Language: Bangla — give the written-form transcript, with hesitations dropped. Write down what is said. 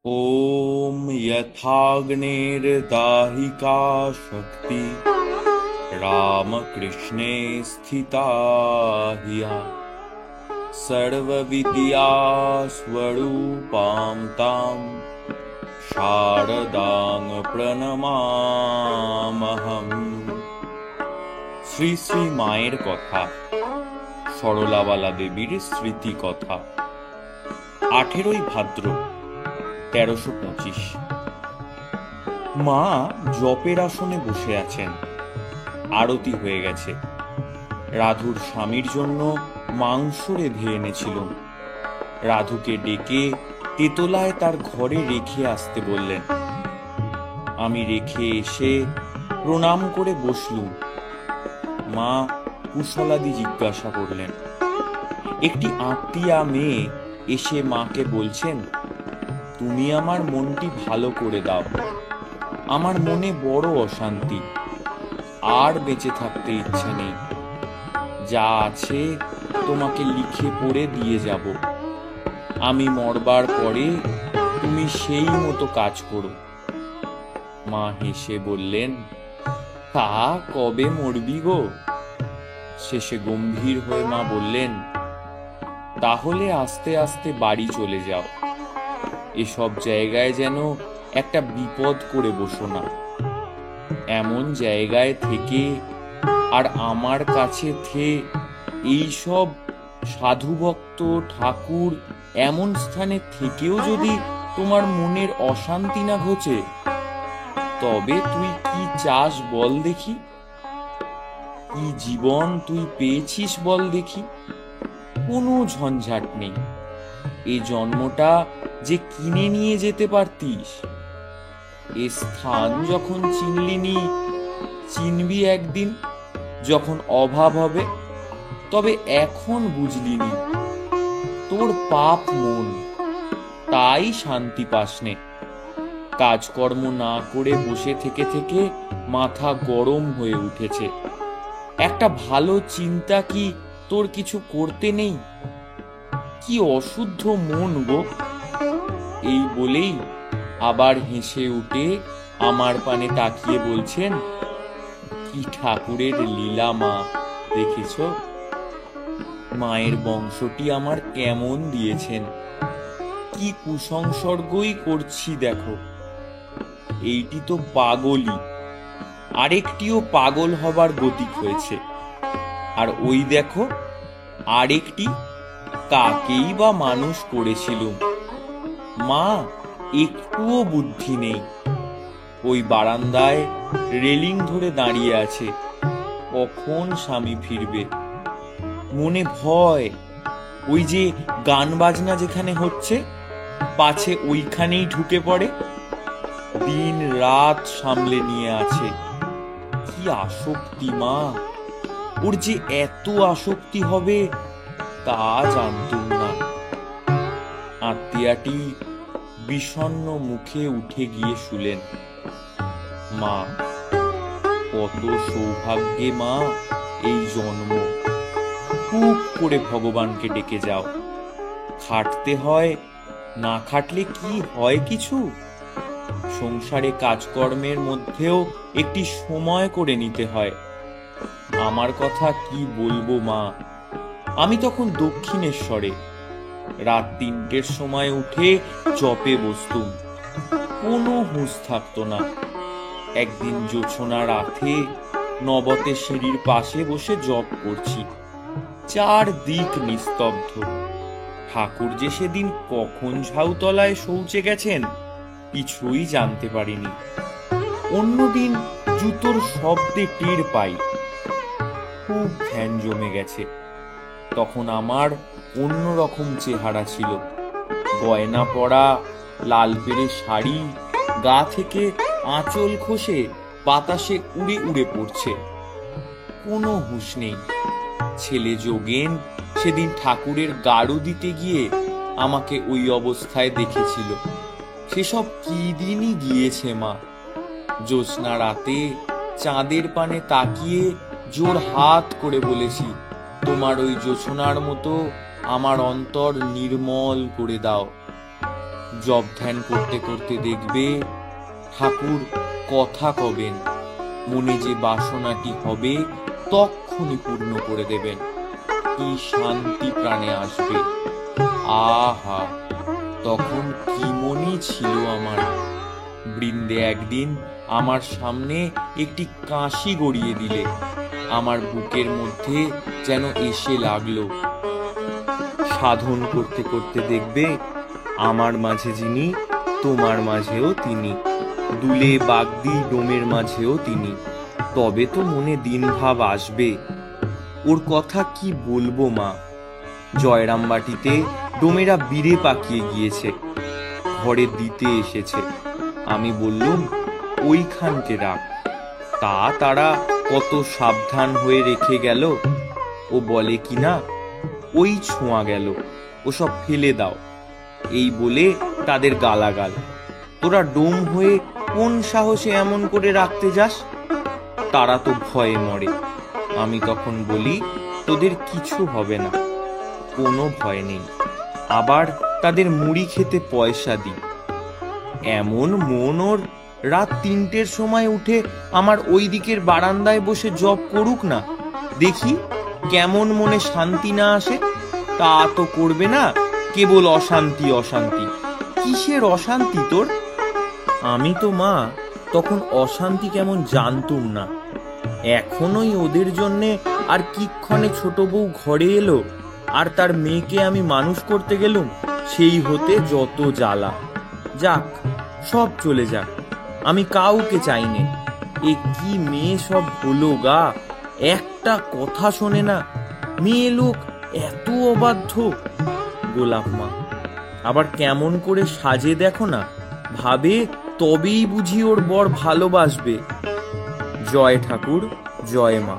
ॐ यथाग्नेर्दाहिका शक्ति रामकृष्णे स्थिता हिया सर्वविद्यास्वरूपां तां शारदां प्रणमामहम्। শ্রী শ্রী মায়ের কথা, সরলাবালা দেবীর স্মৃতি কথা। 18ই ভাদ্র 1325। মা জপের আসনে বসে আছেন। আরতি হয়ে গেছে। রাধুর স্বামীর জন্য মাংস রেঁধে এনেছিল। রাধুকে ডেকে তেতলায় তার ঘরে রেখে আসতে বললেন। আমি রেখে এসে প্রণাম করে বসলুম। মা কুশলাদি জিজ্ঞাসা করলেন। একটি আত্মীয়া মেয়ে এসে মাকে বলছেন, তুমি আমার মনটি ভালো করে দাও। আমার মনে বড় অশান্তি, আর বেঁচে থাকতে ইচ্ছা নেই। যা আছে তোমাকে লিখে পড়ে দিয়ে যাব। আমি মরবার পরে তুমি সেই মতো কাজ করো। মা হেসে বললেন, তা কবে মরবি গো? শেষে গম্ভীর হয়ে মা বললেন, তাহলে আস্তে আস্তে বাড়ি চলে যাও। এসব জায়গায় যেন একটা বিপদ করে বসো না। এমন জায়গায় থেকে আর আমার কাছে এইসব সাধুভক্ত ঠাকুর এমন স্থানে থেকেও যদি তোমার মনের অশান্তি না ঘোচে, তবে তুই কি চাস বল দেখি? কি জীবন তুই পেয়েছিস বল দেখি? কোনো ঝঞ্ঝাট নেই। এই জন্মটা যে কিনে নিয়ে যেতে পারতিস। এ স্থান যখন চিনলিনি, চিনবি একদিন যখন অভাব হবে। তবে এখন বুঝলিনি তোর পাপ মন, তাই শান্তি পাসনে। কাজকর্ম না করে বসে থেকে থেকে মাথা গরম হয়ে উঠেছে। একটা ভালো চিন্তা কি তোর কিছু করতে নেই? কি অশুদ্ধ মন গো! এই বলেই আবার হেসে উঠে আমার পানে তাকিয়ে বলছেন, কি ঠাকুরের লীলা মা, দেখেছ? মায়ের বংশটি আমার কেমন দিয়েছেন। কি কুসংসর্গই করছি দেখো। এইটি তো পাগলই, আরেকটিও পাগল হবার গতিক হয়েছে। আর ওই দেখো আরেকটি, কাকেই বা মানুষ করেছিল। মা একটুও বুদ্ধি নেই। ওই বারান্দায় রেলিং ধরে দাঁড়িয়ে আছে, কখন স্বামী ফিরবে। মনে ভয়, ওই যে গান বাজনা যেখানে হচ্ছে, পাছে ওইখানেই ঢুকে পড়ে। দিন রাত সামলে নিয়ে আছে। কি আসক্তি মা! ওর যে এত আসক্তি হবে তা জানতুম না। আত্মীয়াটি বিষণ্ণ মুখে উঠে গিয়ে শুলেন। মা, কত সৌভাগ্যে মা এই জন্ম। খুব করে ভগবানকে ডেকে যাও। খাটতে হয়, না খাটলে কি হয় কিছু? সংসারে কাজকর্মের মধ্যেও একটি সময় করে নিতে হয়। আমার কথা কি বলবো মা, আমি তখন দক্ষিণেশ্বরে রাত 3টের সময় উঠে জপে বসতুম। কোনো হুঁশ থাকতো না। একদিন জোছনা রাতে নবতে সিঁড়ির পাশে বসে জপ করছি। চারদিক নিস্তব্ধ। ঠাকুর যে সেদিন কখন ঝাউতলায় শৌচে গেছেন কিছুই জানতে পারিনি। অন্যদিন জুতোর শব্দে টের পাই। খুব ধ্যান জমে গেছে। তখন আমার অন্যরকম চেহারা ছিল। গয়না পরা, লাল পেড়ে শাড়ি, গা থেকে আঁচল খসে বাতাসে উড়ে উড়ে পড়ছে। কোনো হুঁশ নেই। ছেলে যোগেন সেদিন ঠাকুরের গাড়ু দিতে গিয়ে আমাকে ওই অবস্থায় দেখেছিল। সেসব কি দিনই গিয়েছে মা। জ্যোৎস্না রাতে চাঁদের পানে তাকিয়ে জোর হাত করে বলেছি, তোমার ওই জোছনার মতো আমার অন্তর নির্মল করে দাও। জপ ধ্যান করতে করতে দেখবে ঠাকুর কথা কবেন, মনে যে বাসনাটি হবে তক্ষুনি পূর্ণ করে দেবেন। কি শান্তি প্রাণে আসবে! আহা, তখন কি মনই ছিল আমার। বৃন্দে একদিন আমার সামনে একটি কাশি গড়িয়ে দিলে আমার বুকের মধ্যে যেন এসে লাগলো। সাধন করতে করতে দেখবে আমার মাঝে যিনি, তোমার মাঝেও তিনি, দুলে বাগদি ডোমের মাঝেও তিনি। তবে তো মনে দিন ভাব আসবে। ওর কথা কি বলবো মা। জয়রামবাটিতে ডোমেরা বিড়ে পাকিয়ে গিয়েছে, ঘরে দিতে এসেছে। আমি বললুম ওইখানকে রাখ। তা তারা কত সাবধান হয়ে রেখে গেল। ও বলে কিনা ওই ছোঁয়া গেল, ওসব ফেলে দাও। এই বলে তাদের গালাগাল। তোরা ডোম হয়ে কোন সাহসে এমন করে রাখতে যাস? তারা তো ভয়ে মরে। আমি তখন বলি তোদের কিছু হবে না, কোনো ভয় নেই। আবার তাদের মুড়ি খেতে পয়সা দিই। এমন মন ওর, রাত 3টের সময় উঠে আমার ওই দিকের বারান্দায় বসে জপ করুক না, দেখি কেমন মনে শান্তি না আসে। তা তো করবে না, কেবল অশান্তি অশান্তি। কিসের অশান্তি তোর? আমি তো মা তখন অশান্তি কেমন জানতুম না। এখনই ওদের জন্যে আর কিক্ষণে ছোট বউ ঘরে এলো আর তার মেয়েকে আমি মানুষ করতে গেলুম, সেই হতে যত জ্বালা। যাক, সব চলে যাক, আমি কাউকে চাইনে। এ কি মেয়ে সব হলো গা, একটা কথা শোনে না। মেয়ে লোক এত অবাধ্য। গোলাপ মা আবার কেমন করে সাজে দেখো না, ভাবে তবেই বুঝি ওর বর ভালোবাসবে। জয় ঠাকুর, জয় মা।